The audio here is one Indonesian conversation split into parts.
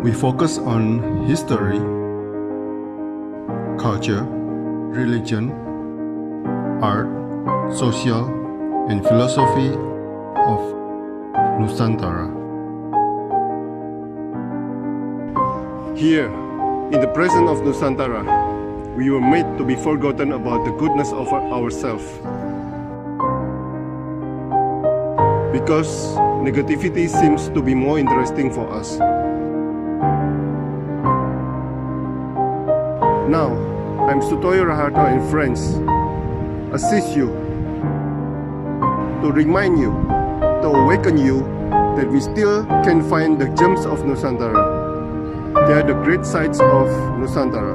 We focus on history, culture, religion, art, social, and philosophy of Nusantara. Here, in the presence of Nusantara, we were made to be forgotten about the goodness of ourselves. Because negativity seems to be more interesting for us. Now, I'm Sutoyo Raharto and friends assist you to remind you, to awaken you that we still can find the gems of Nusantara. They are the great sights of Nusantara.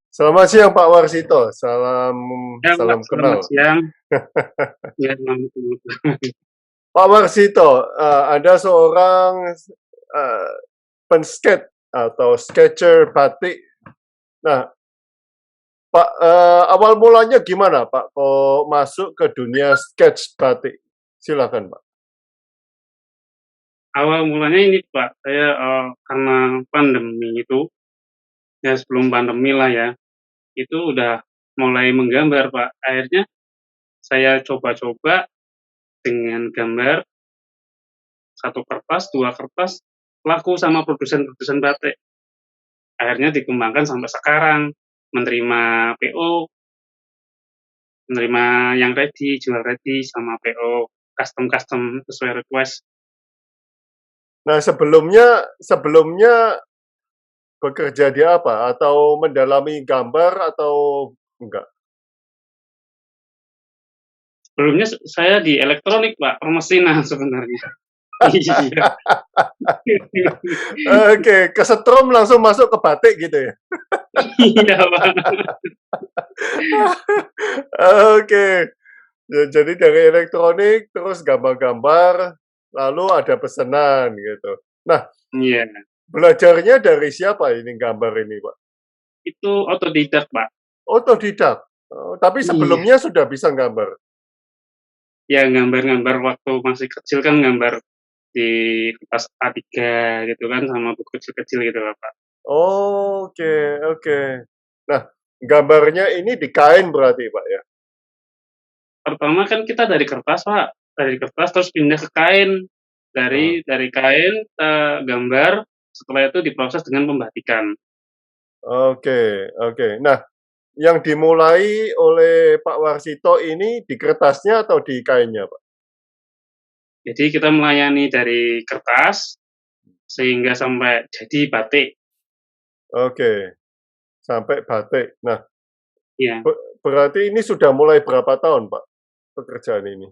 Selamat siang Pak Warsito, salam Ya, salam Pak, kenal. selamat siang. Ya, selamat siang. Pak Warsito, Anda seorang penskate atau sketcher batik. Nah, Pak, awal mulanya gimana Pak kok masuk ke dunia sketch batik? Silakan Pak. Awal mulanya ini Pak, saya karena pandemi itu, ya sebelum pandemi lah ya, itu udah mulai menggambar Pak. Akhirnya saya coba-coba dengan gambar 1 kertas, 2 kertas, laku sama produsen-produsen batik. Akhirnya dikembangkan sampai sekarang, menerima PO, menerima yang ready, jual ready, sama PO custom-custom sesuai request. Nah, sebelumnya bekerja di apa? Atau mendalami gambar atau enggak? Sebelumnya saya di elektronik Pak, permesinan sebenarnya. Iya. Oke, kesetrum langsung masuk ke batik gitu ya? Iya Pak. Oke. Ya, jadi dari elektronik terus gambar-gambar, lalu ada pesanan gitu. Nah, Iya, belajarnya dari siapa ini gambar ini, Pak? itu otodidak Pak. Otodidak. Tapi Iya. sebelumnya sudah bisa gambar. Ya gambar-gambar waktu masih kecil kan gambar di kertas A3 gitu kan, sama buku kecil-kecil gitu lah Pak. Oke, oke. Nah, gambarnya ini di kain berarti, Pak ya? Pertama kan kita dari kertas Pak, dari kertas terus pindah ke kain. Dari kain, gambar, setelah itu diproses dengan pembatikan. Oke, oke. Nah, yang dimulai oleh Pak Warsito ini di kertasnya atau di kainnya, Pak? Jadi kita melayani dari kertas, sehingga sampai jadi batik. Oke, sampai batik. Nah, Iya. berarti ini sudah mulai berapa tahun, Pak, pekerjaan ini?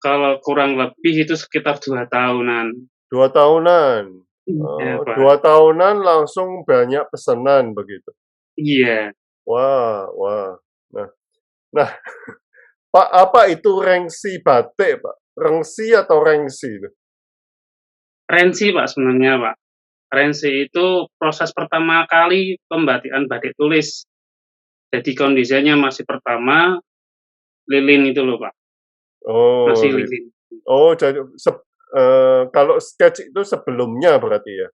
Kalau kurang lebih itu sekitar 2 tahunan. 2 tahunan? Iya, Pak. 2 tahunan langsung banyak pesanan begitu? Iya. Wah, wah. Nah, Pak, apa itu rengsi batik, Pak? Rengsi atau rengsi itu? Rensi, Pak, sebenarnya, Pak. Rensi itu proses pertama kali pembatikan batik tulis. Jadi kondisinya masih pertama, lilin itu loh, Pak. Oh, Masih lilin. jadi kalau sketch itu sebelumnya berarti ya?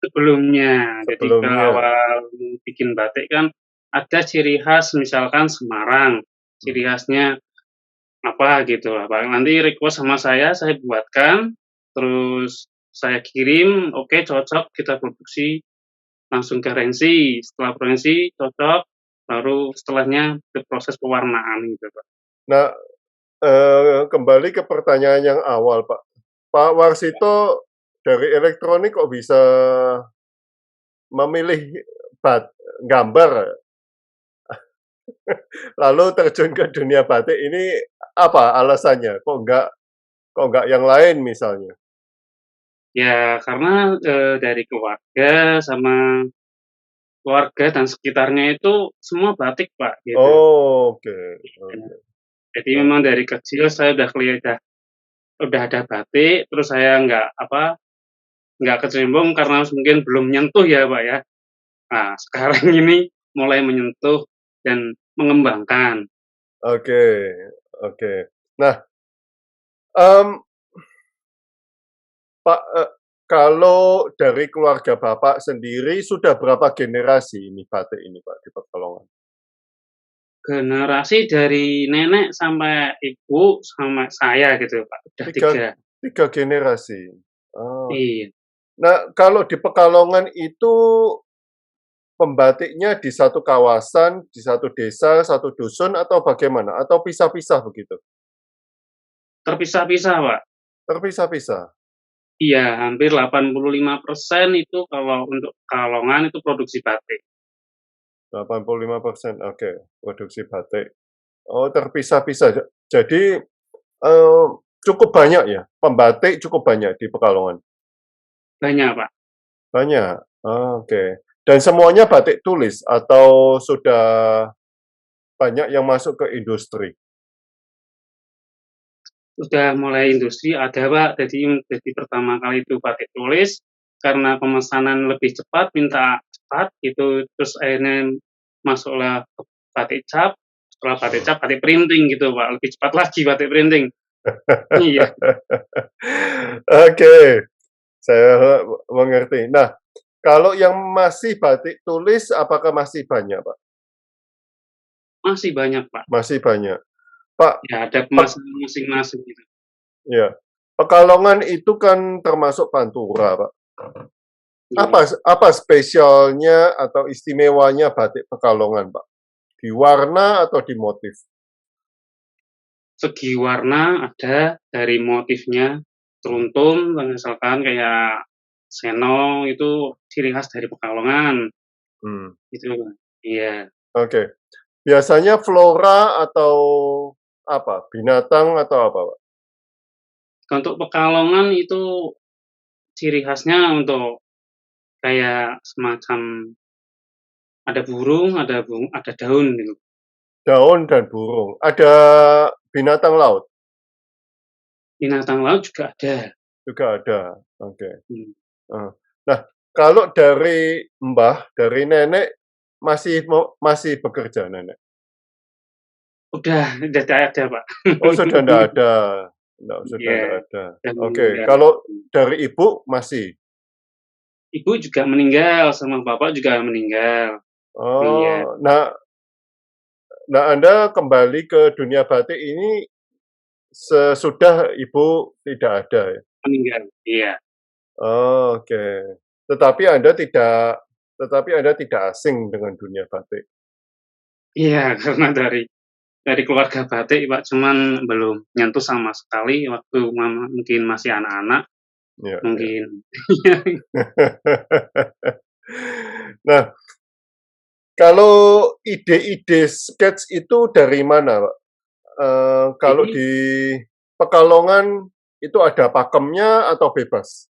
Sebelumnya. Jadi kalau Sebelumnya. awal bikin batik kan ada ciri khas misalkan Semarang. Ciri khasnya apa gitu lah, Pak. Nanti request sama saya buatkan, terus saya kirim, oke cocok, kita produksi, langsung ke rensi. Setelah rensi cocok, baru setelahnya ke proses pewarnaan gitu, Pak. Nah, kembali ke pertanyaan yang awal, Pak. Pak Warsito dari elektronik kok bisa memilih gambar, lalu terjun ke dunia batik ini apa alasannya? Kok enggak yang lain misalnya? Ya karena, dari keluarga dan sekitarnya itu semua batik, Pak, gitu. Oke. Jadi memang dari kecil saya udah ada batik, terus saya nggak kecemplung karena mungkin belum nyentuh ya, Pak, ya. Nah, sekarang ini mulai menyentuh dan mengembangkan. Oke. Nah, Mmm, Pak, kalau dari keluarga Bapak sendiri sudah berapa generasi ini batik ini, Pak, di Pekalongan? Generasi dari nenek sampai ibu, sama saya gitu, Pak, udah 3 3. 3 generasi. Oh. Iya. Nah, kalau di Pekalongan itu pembatiknya di satu kawasan, di satu desa, satu dusun atau bagaimana? Atau pisah-pisah begitu? Terpisah-pisah, Pak. Terpisah-pisah? Iya, hampir 85% itu kalau untuk Pekalongan itu produksi batik. 85%, oke, produksi batik. Oh, terpisah-pisah. Jadi, cukup banyak ya, pembatik cukup banyak di Pekalongan? Banyak, Pak. Banyak? Oh, oke. Dan semuanya batik tulis atau sudah banyak yang masuk ke industri? Udah mulai industri ada, Pak. Jadi pertama kali itu batik tulis, karena pemesanan lebih cepat, minta cepat gitu, terus akhirnya masuklah ke batik cap, setelah batik cap, batik printing gitu, Pak, lebih cepat lagi batik printing. Iya, Oke, saya mengerti. Nah, kalau yang masih batik tulis apakah masih banyak, Pak? masih banyak, Pak. Masih banyak. Pak, Ya ada Pek pemasaran masing-masing gitu. ya, Pekalongan itu kan termasuk Pantura, Pak. Iya. Apa spesialnya atau istimewanya batik Pekalongan, Pak? Di warna atau di motif? Segi warna ada, dari motifnya, teruntum, misalkan kayak seno itu ciri khas dari Pekalongan, Hmm, gitu, Pak. Iya. oke. Biasanya flora atau apa, binatang atau apa, Pak? Untuk Pekalongan itu ciri khasnya untuk kayak semacam ada burung, ada daun gitu. Daun dan burung. Ada binatang laut? Binatang laut juga ada. Juga ada, oke. Hmm. Nah, kalau dari Mbah, dari nenek, masih bekerja nenek? Udah tidak ada, Pak. Oh, sudah ndak ada? Sudah Iya, ndak ada. udah Oke, meninggal. kalau dari ibu masih? Ibu juga meninggal, sama bapak juga meninggal. Iya, Oh, nah Anda kembali ke dunia batik ini sesudah ibu tidak ada ya? meninggal. Iya. Oh, oke. Tetapi Anda tidak asing dengan dunia batik? Iya, karena dari keluarga batik, Pak, cuman belum nyentuh sama sekali waktu mama mungkin masih anak-anak, Iya, iya. mungkin. Nah, kalau ide-ide sketch itu dari mana, Pak? Kalau Ini di Pekalongan itu ada pakemnya atau bebas?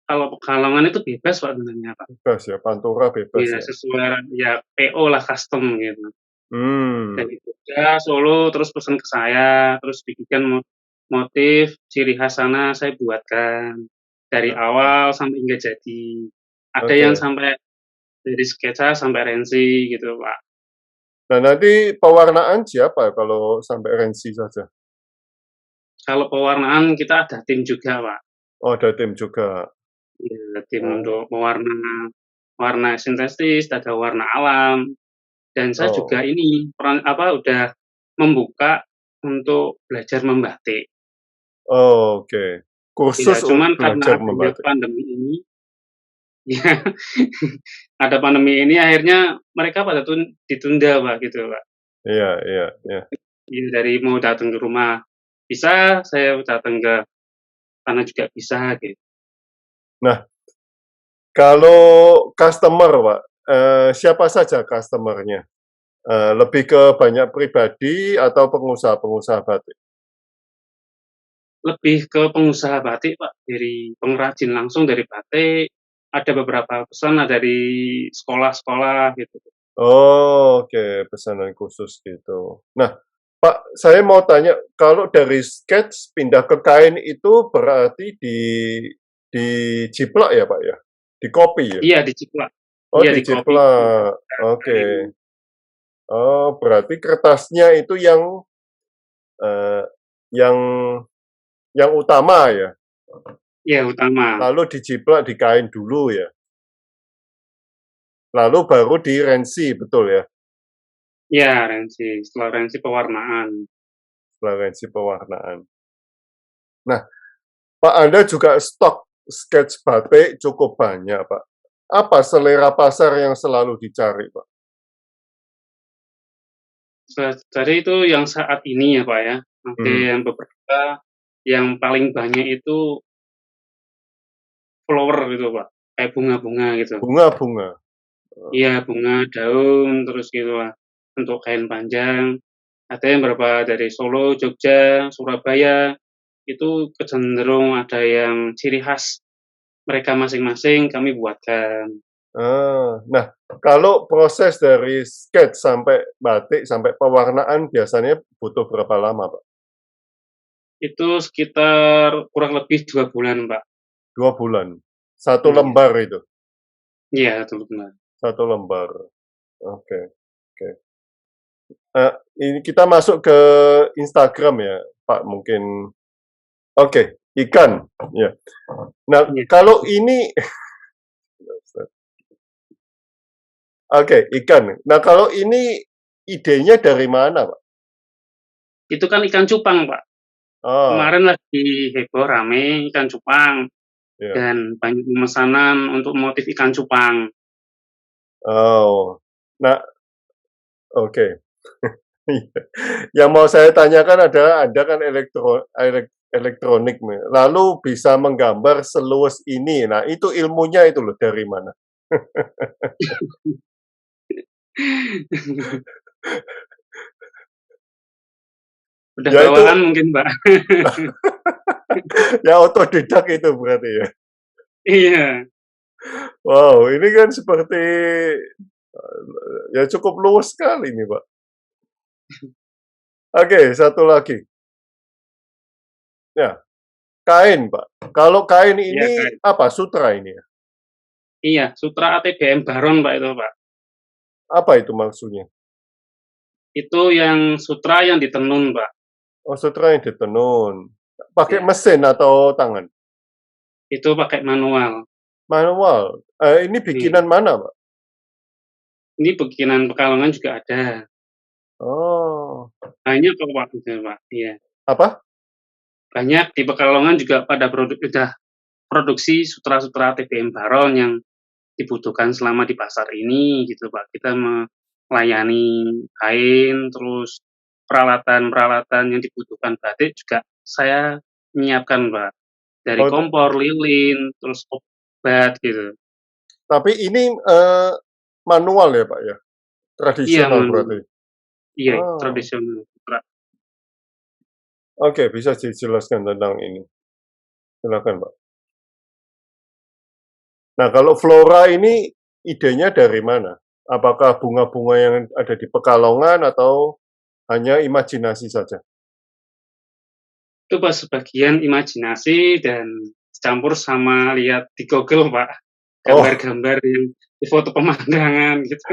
kalau Pekalongan itu bebas, Pak, sebenarnya, Pak. Bebas ya, Pantura bebas Iya, ya? sesuai ya PO lah, custom gitu. Hmm, Dari Jogja, Solo, terus pesen ke saya, terus bikinkan motif ciri khas sana saya buatkan. Dari awal sampai hingga jadi. Ada yang oke. sampai dari sketsa sampai rensi gitu, Pak. Nah, nanti pewarnaan siapa kalau sampai Rensi saja? Kalau pewarnaan kita ada tim juga, Pak. Oh, ada tim juga. Iya, tim Oh, untuk warna sintetis, ada warna alam, dan saya juga oh, ini udah membuka untuk belajar membatik. oh, oke. Iya, Kursus cuman karena belajar adanya membatik. pandemi ini, ya, ada pandemi ini akhirnya mereka pada ditunda, Pak, gitu, Pak. Iya, iya, iya. Iya, dari mau datang ke rumah bisa, saya datang ke sana juga bisa, gitu. Nah, kalau customer, Pak, siapa saja customer-nya? Lebih ke banyak pribadi atau pengusaha-pengusaha batik? Lebih ke pengusaha batik, Pak, dari pengrajin langsung dari batik, ada beberapa pesanan dari sekolah-sekolah gitu. Oh, oke, pesanan khusus gitu. Nah, Pak, saya mau tanya, kalau dari sketch pindah ke kain itu berarti dijiplak ya, Pak, ya? Di-copy ya? Iya, diciplak. Oh, Iya, di-copy dijiplak, oke. kain. Oh, berarti kertasnya itu yang, eee, yang utama ya? Iya, utama. Lalu dijiplak di kain dulu ya? Lalu baru dirensi, betul ya? Iya, rensi, setelah rensi pewarnaan. Setelah rensi pewarnaan. Nah, Pak, Anda juga stok sketch batik cukup banyak, Pak. Apa selera pasar yang selalu dicari, Pak? Jadi itu yang saat ini ya, Pak, ya. Oke, Mhm. yang beberapa yang paling banyak itu flower gitu, Pak, kayak bunga-bunga gitu. Bunga-bunga. Iya, bunga, daun, terus gitu, Pak, untuk kain panjang. Ada yang beberapa dari Solo, Jogja, Surabaya, itu kecenderung ada yang ciri khas mereka masing-masing kami buatkan. Nah, kalau proses dari sketch sampai batik, sampai pewarnaan biasanya butuh berapa lama, Pak? Itu sekitar kurang lebih 2 bulan, Pak. 2 bulan? 1 Iya. lembar itu? Iya, betul, benar. 1 lembar. Oke, oke. Ini kita masuk ke Instagram ya, Pak, mungkin. Oke, ikan, ya. Nah, Iya. kalau ini oke, ikan. Nah, kalau ini idenya dari mana, Pak? Itu kan ikan cupang, Pak. Oh, Kemarin lagi heboh rame ikan cupang ya. dan banyak pemesanan untuk motif ikan cupang. Oh. Nah, oke. Yang mau saya tanyakan adalah Anda kan elektronik nih, lalu bisa menggambar seluas ini. Nah, itu ilmunya itu loh dari mana? Udah Ya itu bawaan mungkin, Pak. ya otodidak itu berarti ya? Iya. Wow, ini kan seperti, ya cukup luas sekali nih, Pak. Oke, satu lagi. Ya, kain, Pak. Kalau kain Iya, ini Kak. apa, sutra ini ya? Iya, Sutra ATBM Baron, Pak, itu, Pak. Apa itu maksudnya? Itu yang sutra yang ditenun, Pak. Oh, sutra yang ditenun. Pakai Ya, mesin atau tangan? itu pakai manual. Manual. Ini Iya. bikinan mana, Pak? Ini bikinan Pekalongan juga ada. Oh, Banyak kok, Pak, itu, Pak. Iya. apa? Banyak di Pekalongan juga pada udah produksi sutra-sutra ATBM Baron yang dibutuhkan selama di pasar ini gitu, Pak. Kita melayani kain, terus peralatan-peralatan yang dibutuhkan batik juga saya menyiapkan, Pak. Dari Oh, kompor, lilin, terus obat gitu. tapi ini, manual ya, Pak, ya? Iya, Tradisional berarti? iya, Oh, tradisional, Pak. oke, bisa dijelaskan tentang ini? Silakan, Pak. Nah, kalau flora ini idenya dari mana? Apakah bunga-bunga yang ada di Pekalongan atau hanya imajinasi saja? Itu pas sebagian imajinasi dan campur sama lihat di Google, Pak, Oh, gambar-gambar yang di foto pemandangan gitu.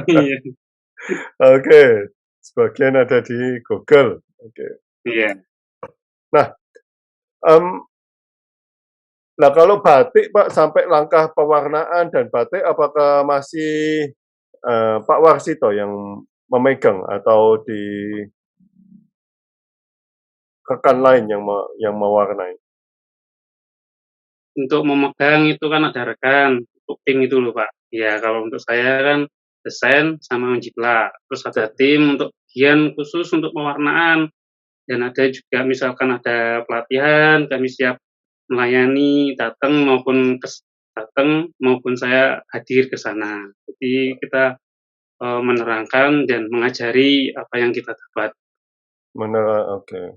Iya, oke, sebagian ada di Google, oke. iya. Nah, mmm, nah kalau batik, Pak, sampai langkah pewarnaan dan batik apakah masih, Pak Warsito yang memegang atau di rekan lain yang mewarnai? Untuk memegang itu kan ada rekan, untuk tim itu loh, Pak. Ya kalau untuk saya kan desain sama menjiplak, terus ada tim untuk bagian khusus untuk pewarnaan, dan ada juga misalkan ada pelatihan, kami siap melayani datang maupun saya hadir ke sana. Jadi kita, menerangkan dan mengajari apa yang kita dapat. Oke.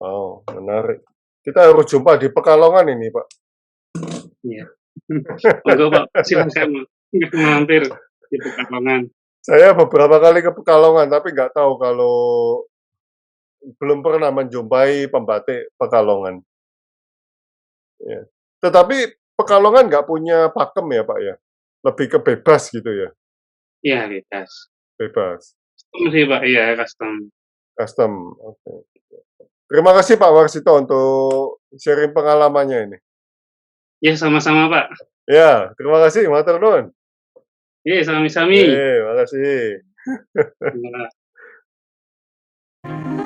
Oh, menarik. Kita harus jumpa di Pekalongan ini, Pak. Iya. Monggo, Pak, silakan mampir di Pekalongan. Saya beberapa kali ke Pekalongan, tapi nggak tahu kalau belum pernah menjumpai pembatik Pekalongan, ya. Tetapi Pekalongan nggak punya pakem ya, Pak, ya? Lebih ke bebas gitu ya? Iya, bebas. Bebas, Custom sih, Pak, iya custom. custom, oke. Terima kasih Pak Warsito untuk sharing pengalamannya ini. Ya, sama-sama, Pak. Ya, terima kasih, matur nuwun. Iya, sami-sami. Makasih. Ya.